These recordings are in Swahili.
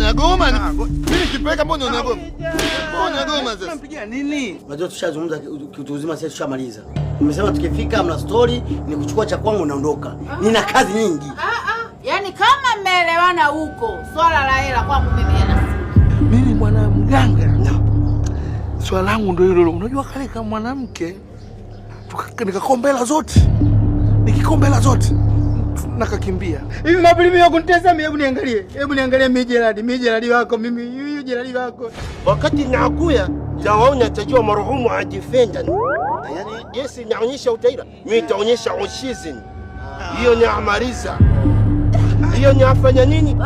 anagoma. Mimi kipeleka mbona unagoma? Mbona unagoma sasa? Unampigia nini? Unajua tushazungumza kitu uzima sasa tushamaliza. Nimesema tukifika mna story ni kuchukua cha kwangu naondoka. Nina kazi nyingi. Yaani kama mmeelewana huko, swala la hela kwangu mimi hela. Mimi bwana mganga. Swala langu ndio hilo. Unajua kale kama mwanamke nikakombela zote. Nikikombela zote nakakimbia. Hivi mapili yako kunitesa mimi, hebu niangalie. Hebu niangalie mimi Gerald wako mimi, huyu Gerald wako. Wakati nakuya tawaona tajua marhumu adifenda. Yaani Yesu inaonyesha utaira, mimi taonyesha ushizi. Hiyo ni amaliza. Hiyo ni afanya nini?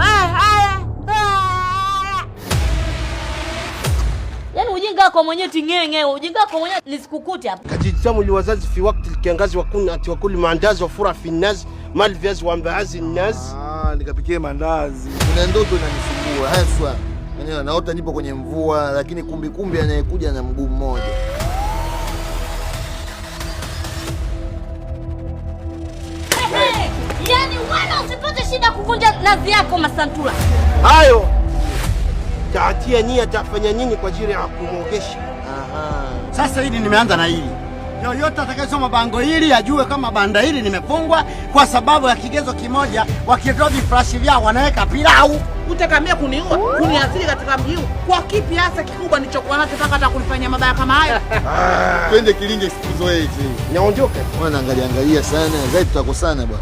Yaani ujinga wako mwenyewe tingenge, ujinga wako mwenyewe nisikukute hapa. Kajitamu li wazazi fi wakati kiangazi wakuna ati wakuli maandazi wa fura fi nazi, mali viazi wa mbaazi nazi. Nikapikie mandazi. Kuna ndoto inanisumbua haswa. Yaani naota nipo kwenye mvua lakini kumbi anayekuja na mguu mmoja. Yaani wewe usipate shida kuvunja nazi yako Masantula. Hayo taatia nia tafanya nini kwa ajili ya kumwogesha. Sasa hili nimeanza na hili. Yoyote atakayesoma bango hili ajue kama banda hili nimefungwa kwa sababu ya kigezo kimoja. Wakitoa viflashi vyao wanaweka pilau. Utakamia kuniua, kuniasili katika mji huu. Kwa kipi hasa kikubwa nilichokuwa nacho mpaka hata kunifanyia mabaya kama haya? Twende Kilinge siku zote. Naondoka. Bwana angalia sana, zaidi tutakosana bwana.